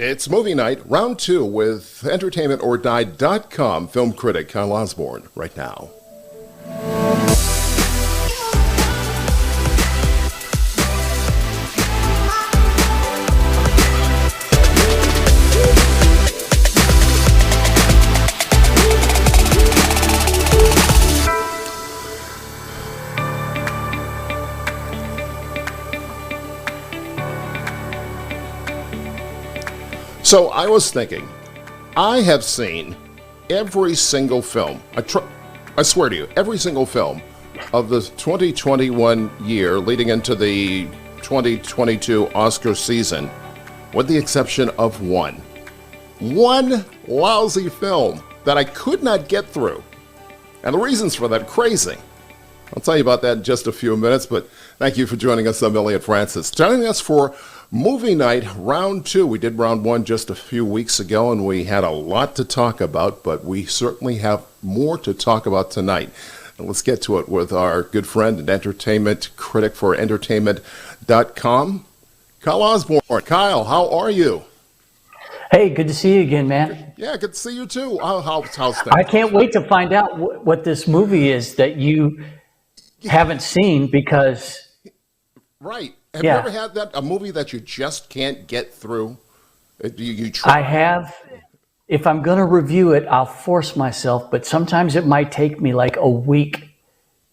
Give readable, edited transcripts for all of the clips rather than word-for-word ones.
It's movie night, round two, with EntertainmentOrDie.com film critic Kyle Osborne right now. So I was thinking, I have seen every single film, I swear to you, every single film of the 2021 year leading into the 2022 Oscar season, with the exception of one. One lousy film that I could not get through. And the reasons for that, crazy. I'll tell you about that in just a few minutes, but thank you for joining us. I'm Elliot Francis. Joining us for movie night, round two. We did round one just a few weeks ago, and we had a lot to talk about, but we certainly have more to talk about tonight. And let's get to it with our good friend and entertainment critic for Entertainment.com, Kyle Osborne. Kyle, how are you? Hey, good to see you again, man. Yeah, good to see you too. How's things? I can't wait to find out what this movie is that you haven't seen because... Right. Have you ever had a movie that you just can't get through? You try? I have. If I'm going to review it, I'll force myself, but sometimes it might take me like a week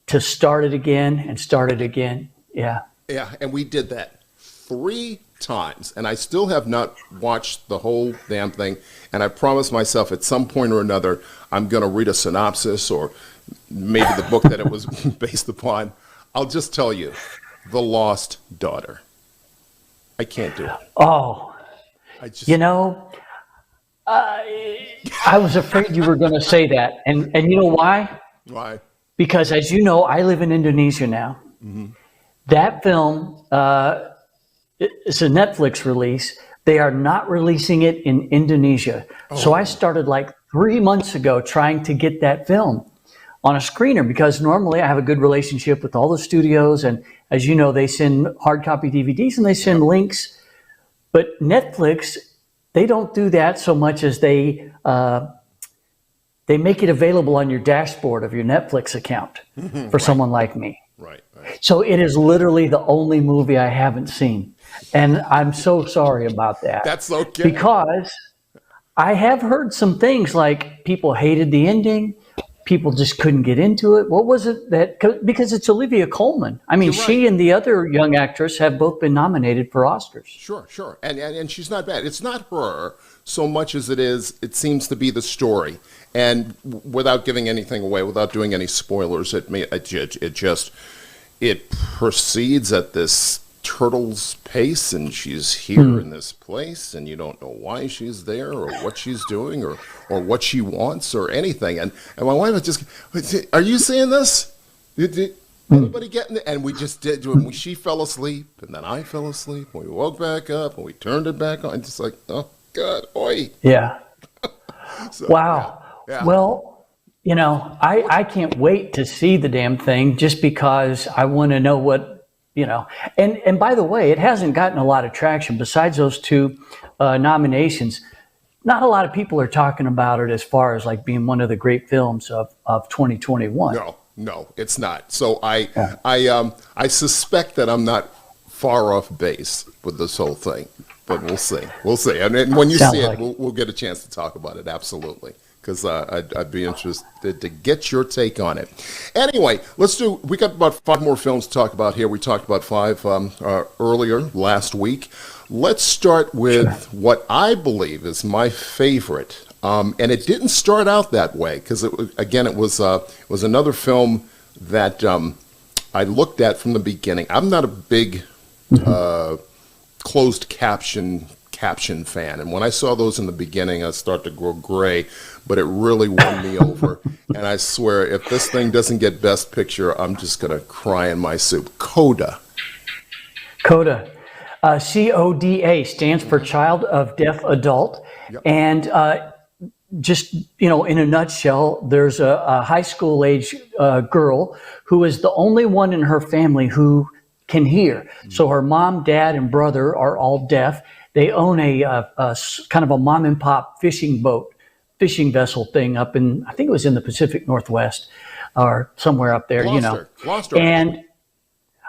to start it again and start it again. Yeah. Yeah, and we did that 3 times, and I still have not watched the whole damn thing, and I promised myself at some point or another I'm going to read a synopsis or maybe the book that it was based upon. I'll just tell you. The Lost Daughter. I can't do it. Oh, I was afraid you were going to say that. And you know why? Why? Because as you know, I live in Indonesia now. Mm-hmm. That film is a Netflix release. They are not releasing it in Indonesia. Oh. So I started like 3 months ago trying to get that film on a screener, because normally I have a good relationship with all the studios, and as you know, they send hard copy DVDs and they send links. But Netflix, they don't do that so much as they make it available on your dashboard of your Netflix account for someone like me. Right. So it is literally the only movie I haven't seen, and I'm so sorry about that. That's okay. Because I have heard some things like people hated the ending. People just couldn't get into it. What was it because it's Olivia Colman. I mean, she and the other young actress have both been nominated for Oscars. Sure. And she's not bad. It's not her so much as it seems to be the story. And without giving anything away, without doing any spoilers, it proceeds at this turtle's pace, and she's here in this place, and you don't know why she's there or what she's doing or what she wants or anything. And my wife was just, are you seeing this? Did anybody getting it? And we just did. She fell asleep, and then I fell asleep. And we woke back up, and we turned it back on. Just like, oh God, oi. Yeah. So, wow. Yeah. Well, I can't wait to see the damn thing, just because I want to know what. And by the way, it hasn't gotten a lot of traction besides those 2 nominations. Not a lot of people are talking about it as far as like being one of the great films of 2021. No, it's not. So I suspect that I'm not far off base with this whole thing, but we'll see. And when you see it, we'll get a chance to talk about it. Absolutely. Because I'd be interested to get your take on it. Anyway, we got about 5 more films to talk about here. We talked about 5 earlier last week. Let's start with what I believe is my favorite. And it didn't start out that way, because it was another film that I looked at from the beginning. I'm not a big closed caption fan, and when I saw those in the beginning, I started to grow gray, but it really won me over. And I swear, if this thing doesn't get Best Picture, I'm just gonna cry in my soup. CODA. CODA, CODA stands for Child of Deaf Adult. Yep. And just in a nutshell, there's a high school age girl who is the only one in her family who can hear. So her mom, dad, and brother are all deaf. They own kind of a mom and pop fishing vessel thing up in, I think it was in the Pacific Northwest or somewhere up there, Gloucester. And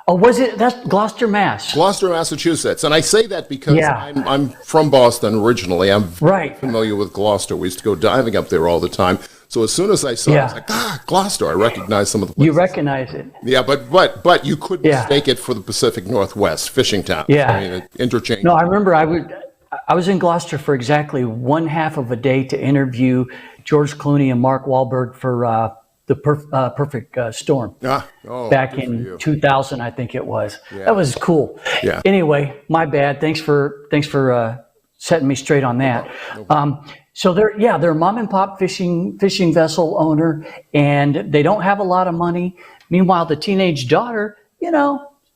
was it? That's Gloucester, Mass. Gloucester, Massachusetts. And I say that because Yeah. I'm from Boston originally. I'm Right. familiar with Gloucester. We used to go diving up there all the time. So as soon as I saw it, I was like, Gloucester. I recognized some of the places. You recognize it. Yeah, but you could mistake it for the Pacific Northwest fishing town. Yeah. I mean, interchange. No, I remember I was in Gloucester for exactly one half of a day to interview George Clooney and Mark Wahlberg for the Perfect Storm back in 2000, I think it was. Yeah. That was cool. Yeah. Anyway, my bad. Thanks for setting me straight on that. So they're a mom and pop fishing vessel owner, and they don't have a lot of money. Meanwhile, the teenage daughter,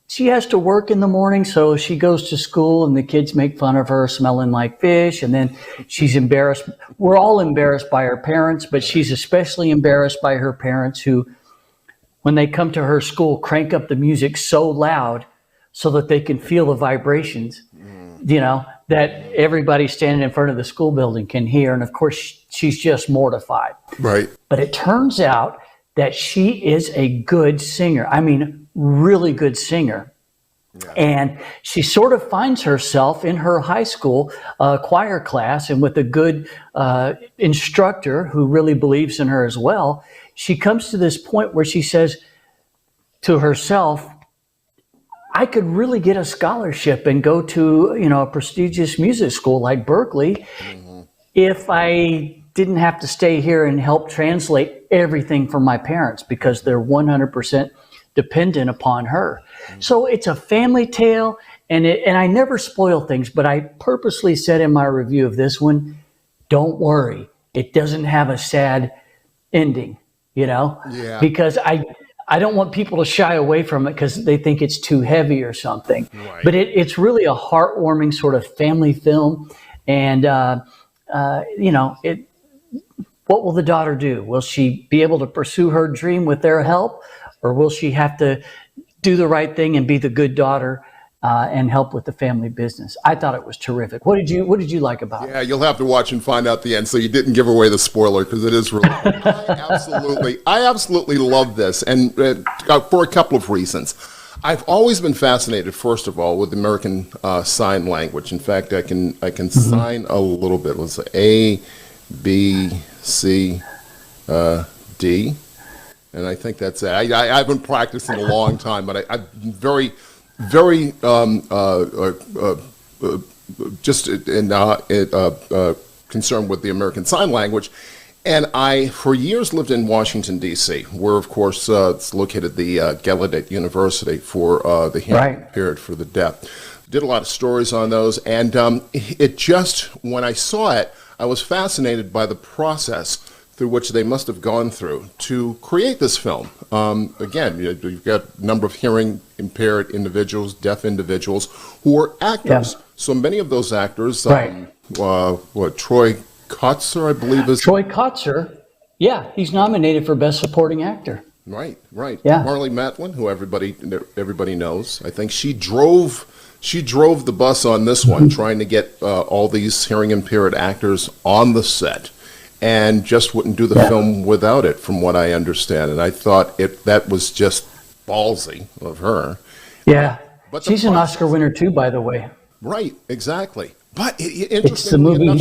she has to work in the morning, so she goes to school and the kids make fun of her smelling like fish, and then she's embarrassed. We're all embarrassed by our parents, but she's especially embarrassed by her parents who, when they come to her school, crank up the music so loud so that they can feel the vibrations, that everybody standing in front of the school building can hear. And of course, she's just mortified. Right. But it turns out that she is a good singer. I mean, really good singer. Yeah. And she sort of finds herself in her high school choir class, and with a good instructor who really believes in her as well, she comes to this point where she says to herself, I could really get a scholarship and go to, a prestigious music school like Berkeley if I didn't have to stay here and help translate everything for my parents, because they're 100% dependent upon her. So it's a family tale, and I never spoil things, but I purposely said in my review of this one, don't worry, it doesn't have a sad ending, because I don't want people to shy away from it because they think it's too heavy or something. Right. But it's really a heartwarming sort of family film, and what will the daughter do? Will she be able to pursue her dream with their help? Or will she have to do the right thing and be the good daughter and help with the family business? I thought it was terrific. What did you like about it? Yeah, you'll have to watch and find out the end. So you didn't give away the spoiler, because it is really. I absolutely love this, and for a couple of reasons. I've always been fascinated, first of all, with American Sign Language. In fact, I can sign a little bit. Let's say A, B, C, D. And I think that's it. I haven't practiced in a long time, but I'm very, very just concerned with the American Sign Language. And I, for years, lived in Washington, D.C., where, of course, it's located the Gallaudet University for the hearing period for the deaf. Did a lot of stories on those. And it just, when I saw it, I was fascinated by the process through which they must have gone through to create this film. Again, you've got a number of hearing impaired individuals, deaf individuals, who are actors. Yeah. So many of those actors, Troy Kotzer, I believe is... Troy Kotzer, yeah, he's nominated for Best Supporting Actor. Right. Yeah. Marlee Matlin, who everybody knows. I think she drove the bus on this one, trying to get all these hearing impaired actors on the set, and just wouldn't do the film without it, from what I understand. And I thought that was just ballsy of her. Yeah, but she's an Oscar winner too, by the way. Right, exactly. But interestingly enough,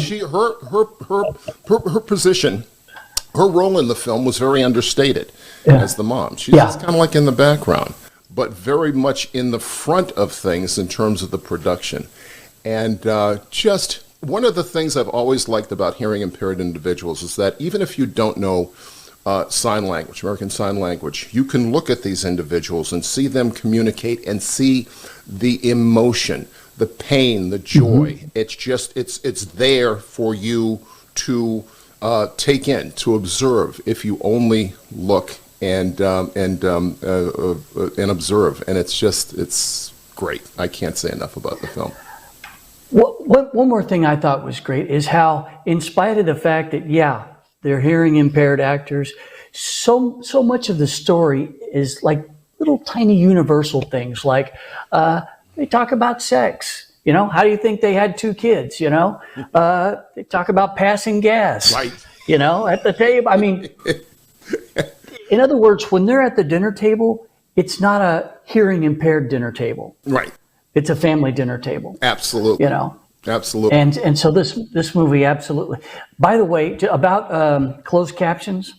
her position, her role in the film was very understated as the mom. She's just kind of like in the background, but very much in the front of things in terms of the production. And just one of the things I've always liked about hearing impaired individuals is that even if you don't know sign language, American Sign Language, you can look at these individuals and see them communicate and see the emotion, the pain, the joy. Mm-hmm. It's just, it's there for you to take in, to observe, if you only look and observe. And it's great. I can't say enough about the film. One more thing I thought was great is how, in spite of the fact that, they're hearing impaired actors, so much of the story is like little tiny universal things, like they talk about sex, How do you think they had 2 kids? They talk about passing gas, Right. At the table. I mean, in other words, when they're at the dinner table, it's not a hearing impaired dinner table. Right. It's a family dinner table. Absolutely. Absolutely. And so this movie, absolutely. By the way, about closed captions,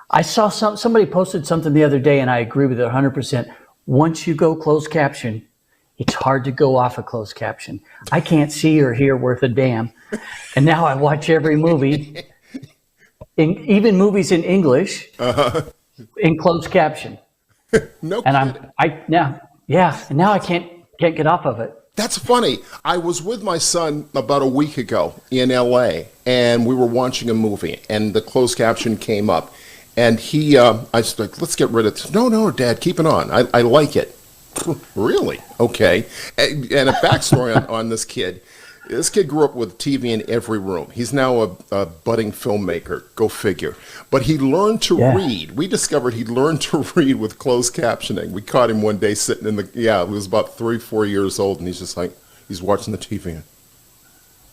I saw somebody posted something the other day, and I agree with it 100%. Once you go closed caption, it's hard to go off a closed caption. I can't see or hear worth a damn. And now I watch every movie, even movies in English, in closed caption. No and kidding. And now I can't get off of it. That's funny. I was with my son about a week ago in LA, and we were watching a movie, and the closed caption came up. And I was like, let's get rid of it. No, Dad, keep it on. I like it. Really? Okay. And a backstory on this kid. This kid grew up with TV in every room. He's now a budding filmmaker. Go figure. But he learned to read. We discovered he learned to read with closed captioning. We caught him one day sitting he was about 3-4 years old, and he's just like, he's watching the TV.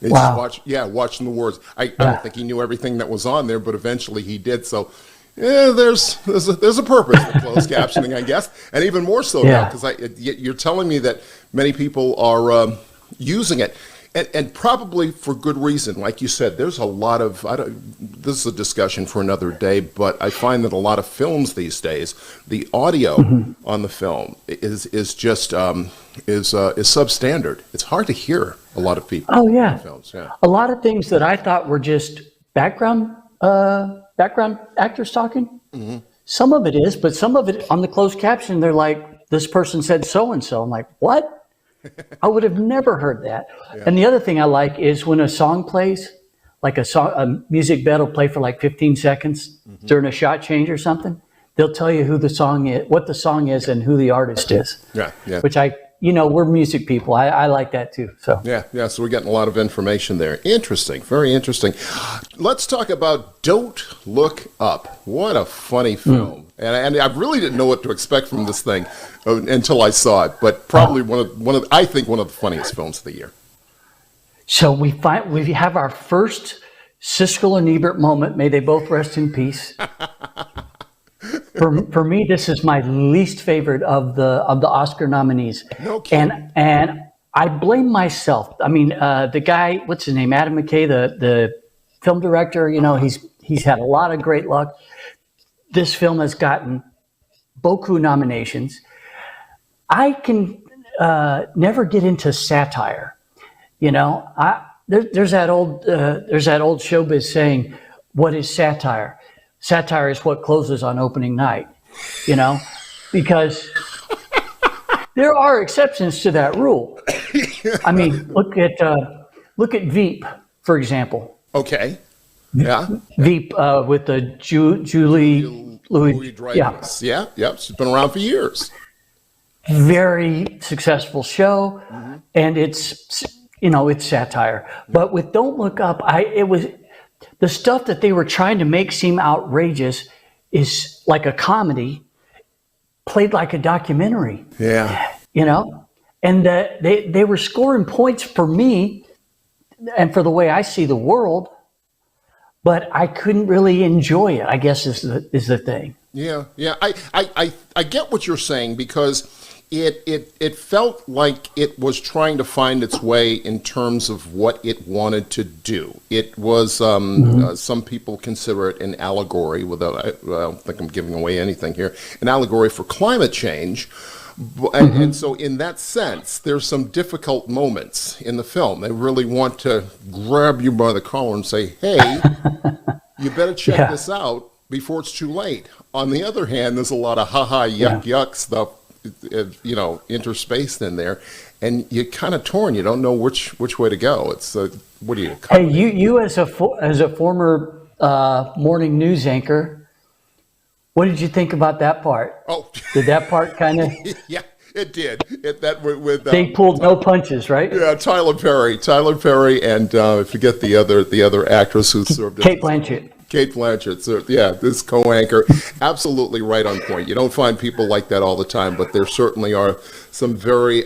He's watching the words. I don't think he knew everything that was on there, but eventually he did. So, there's a purpose for closed captioning, I guess, and even more so now, because you're telling me that many people are using it. And probably for good reason. Like you said, there's a lot of, this is a discussion for another day, but I find that a lot of films these days, the audio on the film is just is substandard. It's hard to hear a lot of people. Oh, yeah. In films. Yeah. A lot of things that I thought were just background actors talking. Some of it is, but some of it on the closed caption, they're like, this person said so-and-so. I'm like, what? I would have never heard that. Yeah. And the other thing I like is when a song plays, like a music bed will play for like 15 seconds during a shot change or something. They'll tell you who the song is, what the song is, and who the artist is. Yeah. Which we're music people. I like that too. So yeah. So we're getting a lot of information there. Interesting, very interesting. Let's talk about Don't Look Up. What a funny film. And I really didn't know what to expect from this thing until I saw it. But probably one of the funniest films of the year. So we have our first Siskel and Ebert moment. May they both rest in peace. For me, this is my least favorite of the Oscar nominees. No kidding. And I blame myself. I mean, the guy, what's his name, Adam McKay, the film director. He's had a lot of great luck. This film has gotten beaucoup nominations. I can never get into satire. There's that old showbiz saying, "What is satire?" Satire is what closes on opening night. Because there are exceptions to that rule. I mean, look at Veep, for example. Okay. Yeah. Veep with the Julie Louis-Dreyfus. Yeah. She's been around for years. Very successful show, and it's satire. But with Don't Look Up, it was the stuff that they were trying to make seem outrageous is like a comedy played like a documentary. Yeah. And they were scoring points for me and for the way I see the world, but I couldn't really enjoy it, I guess is the thing. Yeah. I get what you're saying, because it felt like it was trying to find its way in terms of what it wanted to do. It was some people consider it an allegory, I don't think I'm giving away anything here, an allegory for climate change. And so in that sense, there's some difficult moments in the film. They really want to grab you by the collar and say, hey, you better check this out before it's too late. On the other hand, there's a lot of yuck stuff, interspaced in there, and you're kind of torn. You don't know which way to go. It's what do you? Hey, you as a former morning news anchor, what did you think about that part? Oh, did that part kind of? Yeah, it did. They pulled no punches, right? Yeah, Tyler Perry, and I forget the other actress who served. Kate Blanchett. Kate Blanchett, so, yeah, this co-anchor, absolutely right on point. You don't find people like that all the time, but there certainly are some very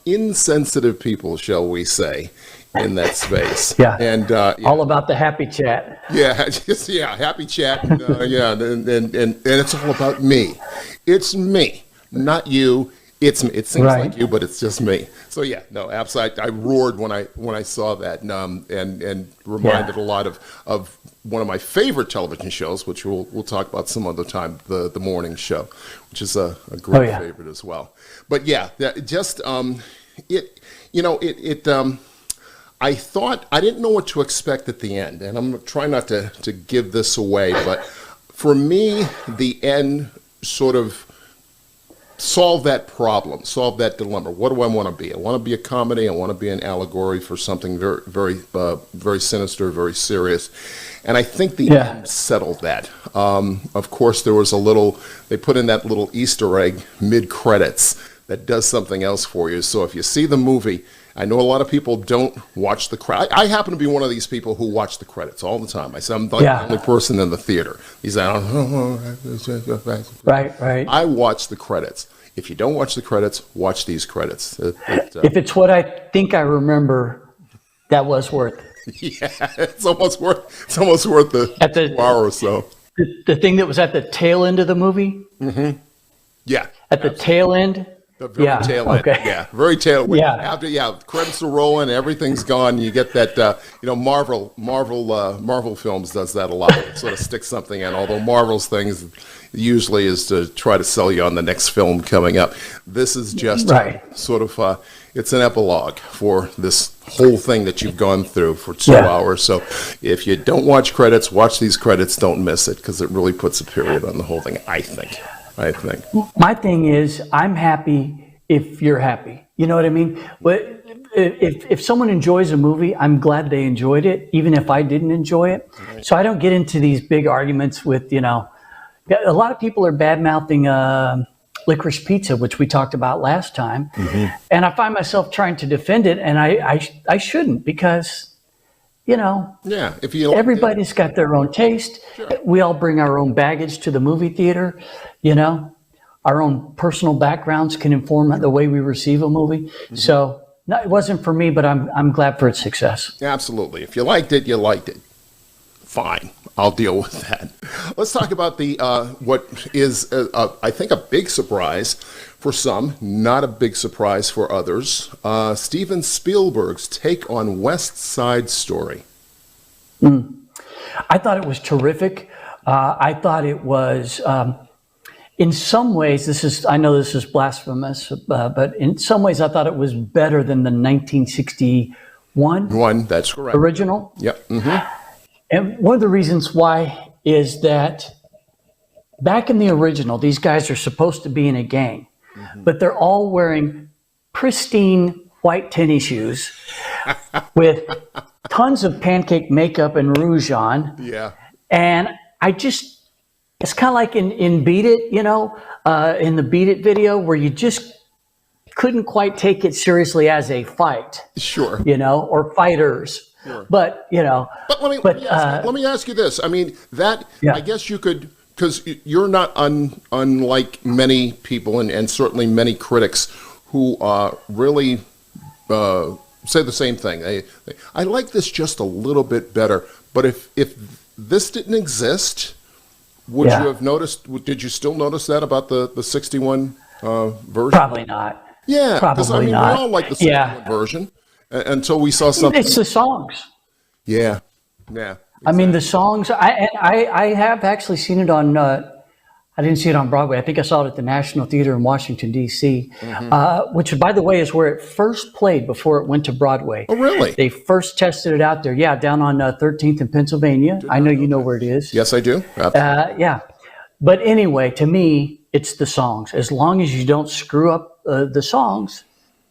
insensitive people, shall we say, in that space. Yeah, and all about the happy chat. Yeah, just happy chat. And, and it's all about me. It's me, not you. It's me. It seems Right. like you, but it's just me. So yeah, no, absolutely. I roared when I saw that, and reminded a lot of one of my favorite television shows, which we'll talk about some other time, the morning show, which is a great favorite as well. But yeah, just I thought I didn't know what to expect at the end, and I'm trying not to give this away, but for me, the end sort of solve that problem, solve that dilemma. What do I want to be? I want to be a comedy. I want to be an allegory for something very, very, very sinister, very serious. And I think the end settled that. Of course, there was they put in that little Easter egg mid-credits that does something else for you. So if you see the movie, I know a lot of people don't watch the credits. I happen to be one of these people who watch the credits all the time. I'm like the only person in the theater. Right. I watch the credits. If you don't watch the credits, watch these credits. If it's what I think I remember, that was worth it. Yeah, it's almost worth the 2 hour or so. The thing that was at the tail end of the movie? Mm-hmm. Yeah. At the tail end? The very tail end. Okay. Yeah, very tail end. Yeah. After credits are rolling, everything's gone. You get that. Marvel films does that a lot. It sort of sticks something in. Although Marvel's things usually is to try to sell you on the next film coming up. This is just sort of it's an epilogue for this whole thing that you've gone through for 2 hours. So if you don't watch credits, watch these credits. Don't miss it, because it really puts a period on the whole thing, I think. My thing is, I'm happy if you're happy. You know what I mean? But if someone enjoys a movie, I'm glad they enjoyed it, even if I didn't enjoy it. Right. So I don't get into these big arguments with, a lot of people are bad-mouthing Licorice Pizza, which we talked about last time. Mm-hmm. And I find myself trying to defend it, and I shouldn't, because, if you everybody's got their own taste. Sure. We all bring our own baggage to the movie theater. Our own personal backgrounds can inform the way we receive a movie. Mm-hmm. So no, it wasn't for me, but I'm glad for its success. Absolutely. If you liked it, you liked it. Fine. I'll deal with that. Let's talk about the what is, I think, a big surprise for some, not a big surprise for others. Steven Spielberg's take on West Side Story. I thought it was terrific. I thought it was, in some ways, I know this is blasphemous, but in some ways I thought it was better than the 1961 that's correct. Original. Yep. Mm-hmm. And one of the reasons why is that back in the original, these guys are supposed to be in a gang, but they're all wearing pristine white tennis shoes with tons of pancake makeup and rouge on. Yeah. And it's kind of like in Beat It, in the Beat It video, where you just couldn't quite take it seriously as a fight. Sure. Or fighters. Sure. But let me ask you this. I mean, I guess you could, because you're not unlike many people and certainly many critics who really say the same thing. I like this just a little bit better. But if this didn't exist, would you have noticed? Did you still notice that about the 61 version? Probably not. Yeah, because not. We all like the 61 version. Until we saw something. It's the songs. Yeah. Exactly. I mean, the songs. I have actually seen it on. I didn't see it on Broadway. I think I saw it at the National Theater in Washington D.C., which, by the way, is where it first played before it went to Broadway. Oh, really? They first tested it out there. Yeah, down on 13th in Pennsylvania. I know you know where it is. Yes, I do. Yeah, but anyway, to me, it's the songs. As long as you don't screw up the songs,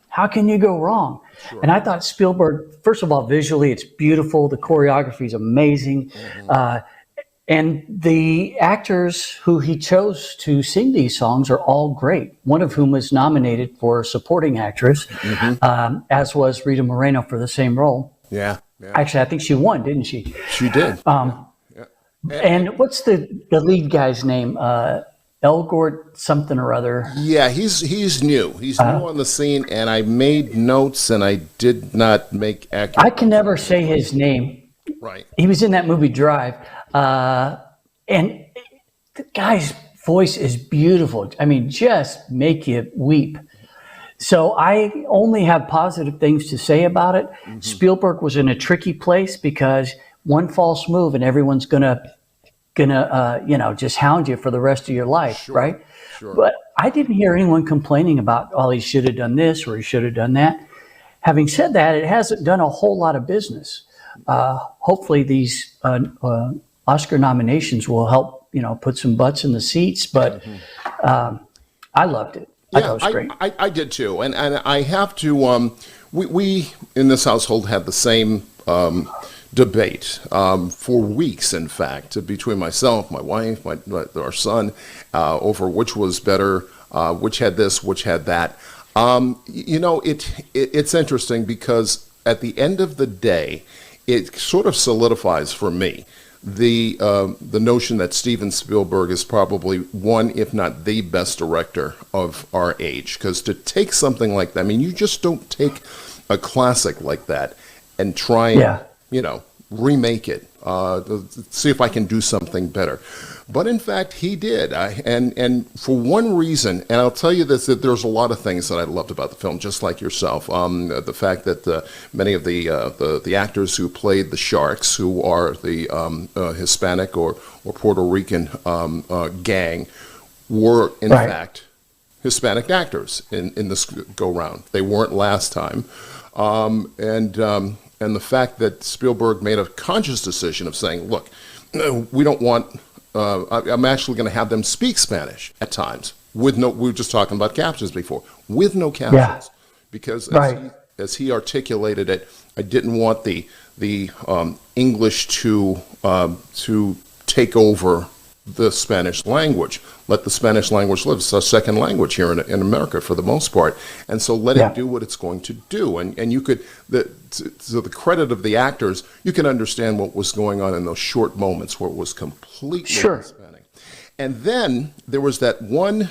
how can you go wrong? Sure. And I thought Spielberg, first of all, visually, it's beautiful. The choreography is amazing. And the actors who he chose to sing these songs are all great, one of whom was nominated for supporting actress, as was Rita Moreno for the same role. Yeah. Actually, I think she won, didn't she? She did. And what's the lead guy's name? Elgort something or other. Yeah, he's new. He's new on the scene, and I made notes, and I did not make accurate. I can never say his name. Right. He was in that movie Drive, and the guy's voice is beautiful. I mean, just make you weep. So I only have positive things to say about it. Mm-hmm. Spielberg was in a tricky place because one false move and everyone's gonna just hound you for the rest of your life, sure, right? Sure. But I didn't hear anyone complaining about, oh, he should have done this or he should have done that. Having said that, it hasn't done a whole lot of business. Hopefully these Oscar nominations will help, put some butts in the seats. But I loved it. I thought it was great. I did too. And I have to, we in this household had the same debate for weeks, in fact, between myself, my wife, our son, over which was better, which had this, which had that. It's interesting because at the end of the day, it sort of solidifies for me the notion that Steven Spielberg is probably one, if not the best director of our age. Because to take something like that, I mean, you just don't take a classic like that and try and, remake it, see if I can do something better. But in fact, he did. And for one reason, and I'll tell you this, that there's a lot of things that I loved about the film, just like yourself. The fact that many of the actors who played the sharks, who are the Hispanic or Puerto Rican gang, were in fact Hispanic actors in this go-round. They weren't last time. And the fact that Spielberg made a conscious decision of saying, look, we don't want, I'm actually going to have them speak Spanish at times with no, we were just talking about captions before, with no captions. Yeah. Because as he articulated it, I didn't want the English to take over the Spanish language. Let the Spanish language live. It's our second language here in America for the most part. And so let it do what it's going to do. And you could, to the credit of the actors, you can understand what was going on in those short moments where it was completely Hispanic. And then there was that one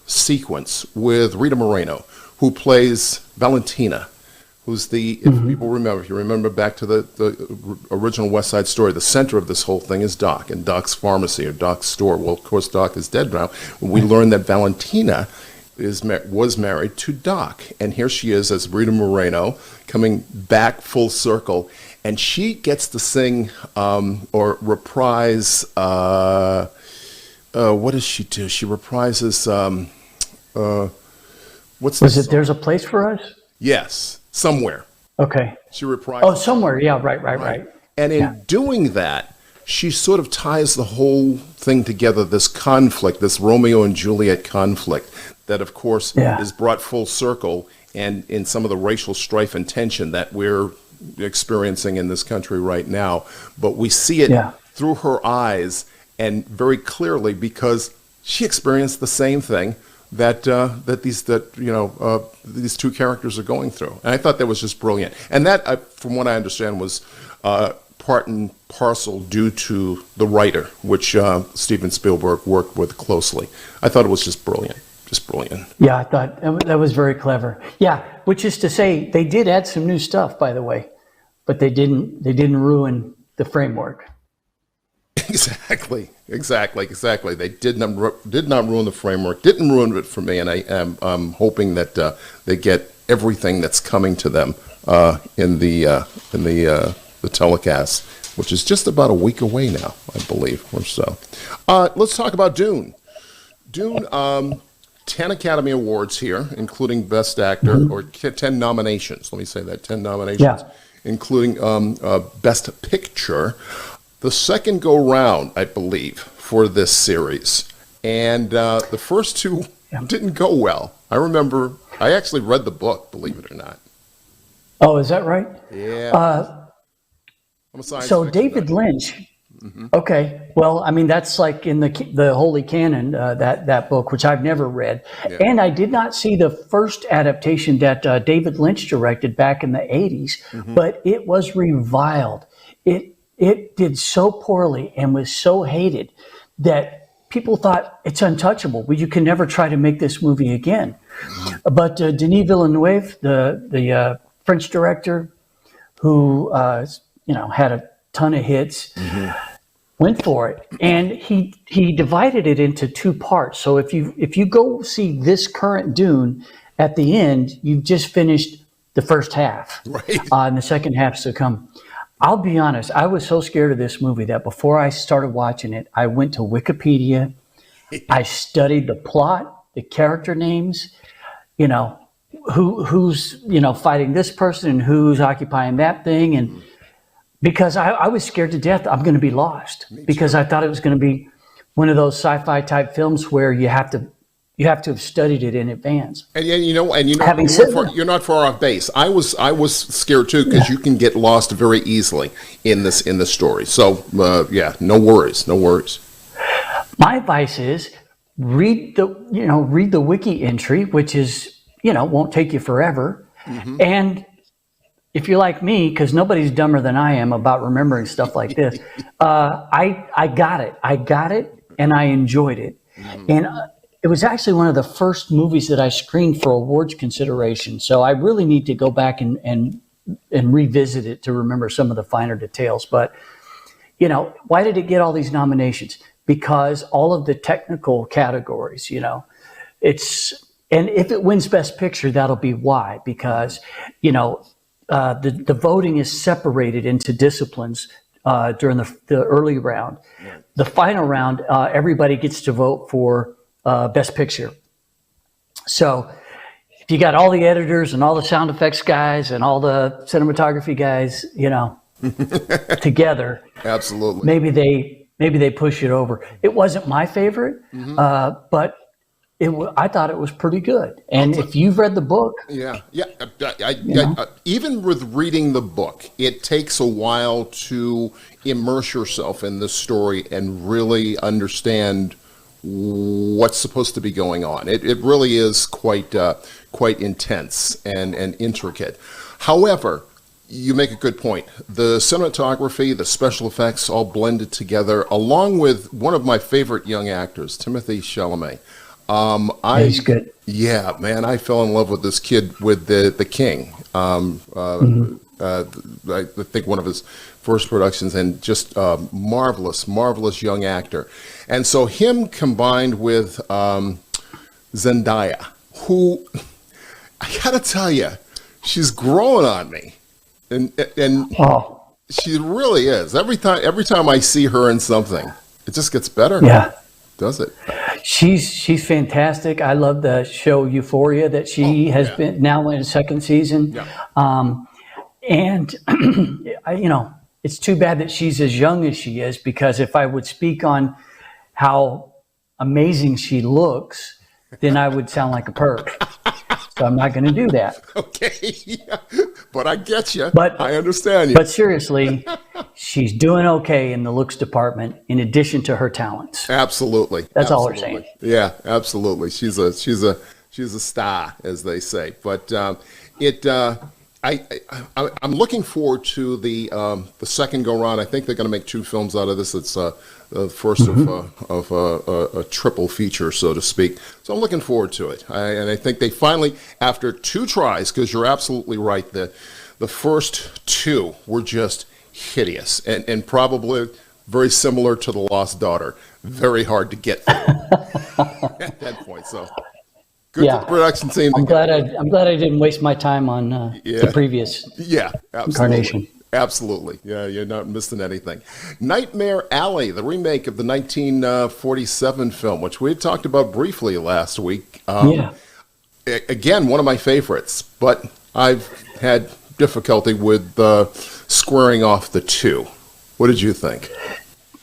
sequence with Rita Moreno, who plays Valentina, who's if people remember, if you remember back to the original West Side Story, the center of this whole thing is Doc and Doc's pharmacy or Doc's store. Well, of course, Doc is dead now. We learned that Valentina was married to Doc. And here she is as Rita Moreno coming back full circle. And she gets to sing or reprise, what does she do? She reprises, There's a Place for Us? Yes. Somewhere. Okay. She reprised. Oh, somewhere. Yeah, right. And in doing that, she sort of ties the whole thing together, this conflict, this Romeo and Juliet conflict that, of course, is brought full circle and in some of the racial strife and tension that we're experiencing in this country right now. But we see it through her eyes and very clearly because she experienced the same thing that these two characters are going through. And I thought that was just brilliant. And that, from what I understand, was part and parcel due to the writer, which Steven Spielberg worked with closely. I thought it was just brilliant. Yeah, I thought that was very clever. Yeah, which is to say, they did add some new stuff, by the way, but they didn't ruin the framework. Exactly. They did not ruin the framework, didn't ruin it for me, and I'm hoping that they get everything that's coming to them in the telecast, which is just about a week away now, I believe, or so. Let's talk about Dune. Dune, 10 Academy Awards here, including Best Actor, or 10 nominations. Let me say that, 10 nominations, including Best Picture. The second go-round, I believe, for this series. And the first two didn't go well. I actually read the book, believe it or not. Oh, is that right? Yeah. I'm a science fiction David Lynch. Okay. Well, I mean, that's like in the Holy Canon, that book, which I've never read. Yeah. And I did not see the first adaptation that David Lynch directed back in the 80s, but it was reviled. it did so poorly and was so hated that people thought it's untouchable. Well, you can never try to make this movie again. But Denis Villeneuve, the French director who had a ton of hits, went for it, and he divided it into two parts. So if you go see this current Dune, at the end you've just finished the first half, right? And the second half's to come. I'll be honest, I was so scared of this movie that before I started watching it, I went to Wikipedia. I studied the plot, the character names, who's fighting this person and who's occupying that thing, and because I was scared to death I'm going to be lost, because I thought it was going to be one of those sci-fi type films where you have to have studied it in advance. And you're not far off base. I was scared too, because you can get lost very easily in this story. So no worries. My advice is read the wiki entry, which is won't take you forever, and if you're like me, because nobody's dumber than I am about remembering stuff like this, I got it, and I enjoyed it, and it was actually one of the first movies that I screened for awards consideration. So I really need to go back and revisit it to remember some of the finer details. But why did it get all these nominations? Because all of the technical categories, and if it wins Best Picture, that'll be why, because the voting is separated into disciplines during the early round. Right. The final round, everybody gets to vote for Best Picture. So if you got all the editors and all the sound effects guys and all the cinematography guys, together, absolutely, maybe they push it over. It wasn't my favorite, but I thought it was pretty good. And if you've read the book, even with reading the book, it takes a while to immerse yourself in this story and really understand what's supposed to be going on. It really is quite intense and intricate. However, you make a good point. The cinematography, the special effects, all blended together, along with one of my favorite young actors, Timothée Chalamet. He's good. Yeah, man, I fell in love with this kid with the King. I think one of his first productions, and just marvelous young actor. And so him combined with Zendaya, who I gotta tell you, she's growing on me, and she really is. Every time I see her in something, it just gets better. Yeah. Does it? She's fantastic. I love the show Euphoria that she has been now in a second season. Yeah. And it's too bad that she's as young as she is, because if I would speak on how amazing she looks, then I would sound like a perk. So I'm not going to do that. Okay. Yeah. But I get you. But I understand you. But seriously, she's doing okay in the looks department, in addition to her talents. Absolutely. That's all we're saying. Yeah, absolutely. She's a star, as they say. But I'm looking forward to the second go round. I think they're going to make two films out of this. It's the first of a triple feature, so to speak. So I'm looking forward to it. And I think they finally, after two tries, because you're absolutely right, the first two were just hideous and probably very similar to The Lost Daughter. Very hard to get through at that point. So good for the production team. I'm glad I didn't waste my time on the previous incarnation. Absolutely. Yeah, you're not missing anything. Nightmare Alley, the remake of the 1947 film, which we had talked about briefly last week. Again, one of my favorites, but I've had difficulty with squaring off the two. What did you think?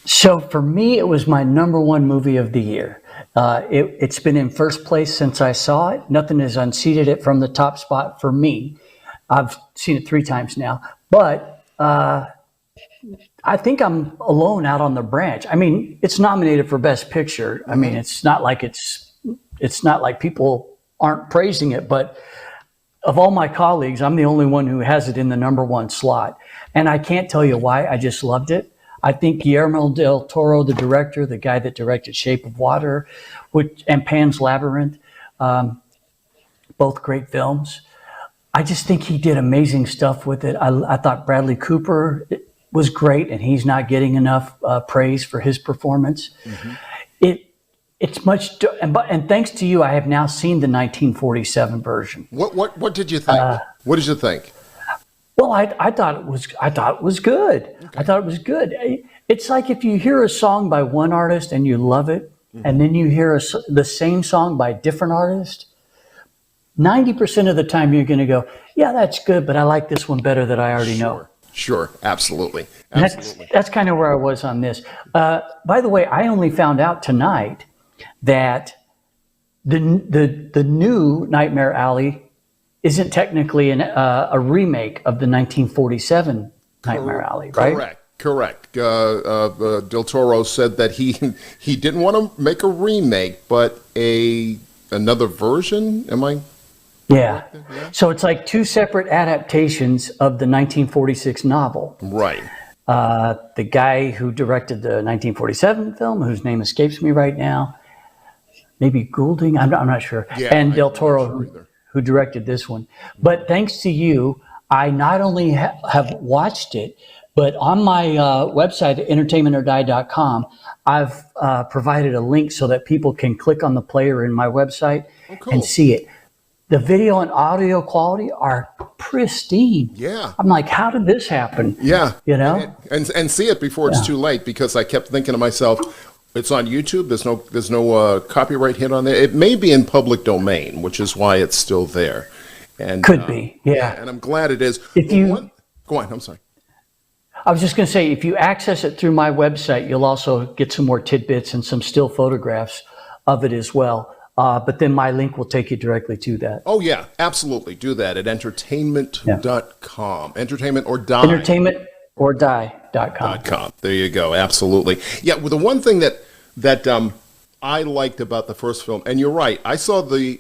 So for me, it was my number one movie of the year. It's been in first place since I saw it. Nothing has unseated it from the top spot for me. I've seen it 3 times now, but I think I'm alone out on the branch. I mean, it's nominated for Best Picture. I mean, it's not like people aren't praising it, but of all my colleagues, I'm the only one who has it in the number one slot. And I can't tell you why. I just loved it. I think Guillermo del Toro, the director, the guy that directed Shape of Water and Pan's Labyrinth, both great films. I just think he did amazing stuff with it. I thought Bradley Cooper was great, and he's not getting enough praise for his performance. It's much, and thanks to you, I have now seen the 1947 version. What did you think? What did you think? Well, I thought it was good. Okay. I thought it was good. It's like if you hear a song by one artist and you love it, and then you hear the same song by a different artist, 90% of the time you're going to go, yeah, that's good, but I like this one better that I already know. Sure, absolutely. That's kind of where I was on this. By the way, I only found out tonight that the new Nightmare Alley isn't technically a remake of the 1947 Nightmare Alley, right? Correct. Del Toro said that he didn't want to make a remake, but another version. Am I? Yeah. So it's like two separate adaptations of the 1946 novel. Right. The guy who directed the 1947 film, whose name escapes me right now, maybe Goulding, I'm not sure, and Del Toro, who directed this one. But thanks to you, I not only have watched it, but on my website, entertainmentorDie.com, I've provided a link so that people can click on the player in my website and see it. The video and audio quality are pristine. Yeah. I'm like, how did this happen? Yeah. You know? And see it before it's too late, because I kept thinking to myself, it's on YouTube. There's no copyright hit on there. It may be in public domain, which is why it's still there. And could be, yeah. And I'm glad it is. Go on. I'm sorry. I was just going to say, if you access it through my website, you'll also get some more tidbits and some still photographs of it as well. But then my link will take you directly to that. Oh, yeah, absolutely. Do that at entertainment.com. Entertainment or die. EntertainmentorDie.com. There you go. Absolutely. Yeah, well, the one thing that I liked about the first film, and you're right, I saw the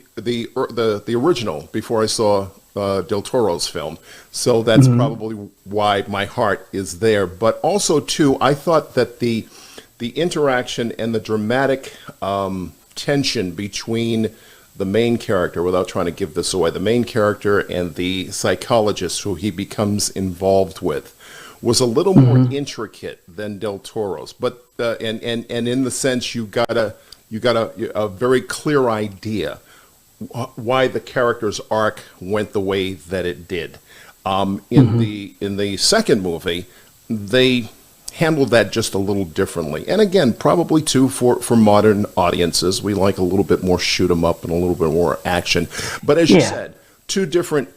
original before I saw Del Toro's film, so that's probably why my heart is there. But also, too, I thought that the interaction and the dramatic tension between the main character, without trying to give this away, the main character and the psychologist who he becomes involved with, was a little more intricate than Del Toro's. But and in the sense you got a very clear idea why the character's arc went the way that it did. In the second movie, they handled that just a little differently. And again, probably too for modern audiences, we like a little bit more shoot 'em up and a little bit more action. But as you said, two different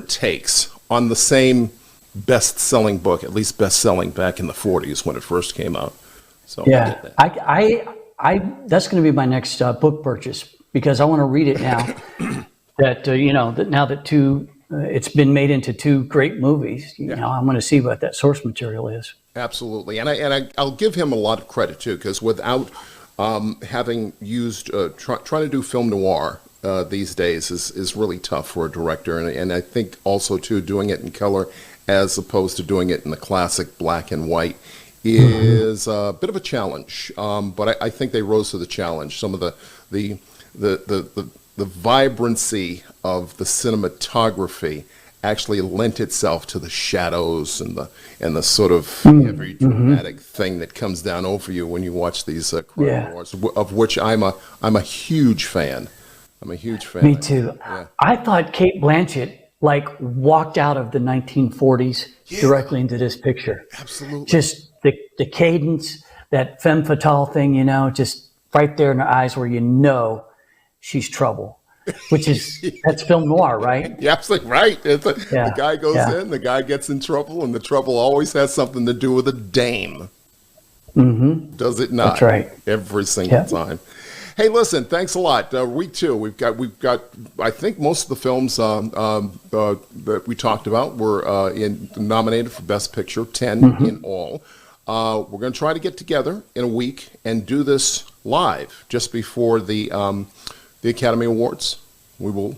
takes on the same best-selling book, at least best-selling back in the 40s when it first came out. So yeah, I that's going to be my next book purchase, because I want to read it now. that now that it's been made into two great movies. You know, I want to see what that source material is. Absolutely, and I'll give him a lot of credit too, because without having used trying to do film noir these days is really tough for a director, and I think also too doing it in color as opposed to doing it in the classic black and white is a bit of a challenge. But I think they rose to the challenge. Some of the vibrancy of the cinematography actually lent itself to the shadows and the sort of heavy dramatic thing that comes down over you when you watch these crime wars, of which I'm a huge fan. I'm a huge fan. Me too. Yeah. I thought Cate Blanchett walked out of the 1940s directly into this picture. Absolutely. Just the cadence, that femme fatale thing, just right there in her eyes where she's trouble. Which that's film noir, right? Yeah, absolutely right. The guy goes in, the guy gets in trouble, and the trouble always has something to do with a dame. Does it not? That's right. Every single time. Hey, listen, thanks a lot. Week 2, we've got. I think most of the films that we talked about were nominated for Best Picture, 10 in all. We're going to try to get together in a week and do this live just before the Academy Awards. We will.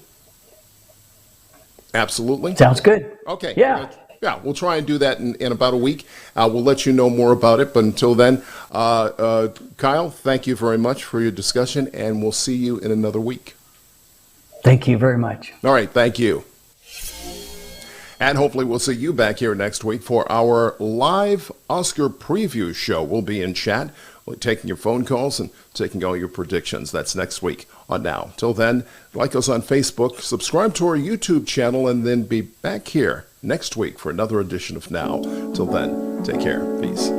Absolutely. Sounds good. Okay. Yeah. Yeah, we'll try and do that in about a week. We'll let you know more about it. But until then, Kyle, thank you very much for your discussion, and we'll see you in another week. Thank you very much. All right, thank you. And hopefully we'll see you back here next week for our live Oscar preview show. We'll be in chat. We'll be taking your phone calls and taking all your predictions. That's next week on Now. Till then, like us on Facebook, subscribe to our YouTube channel, and then be back here next week for another edition of Now. Till then, take care. Peace.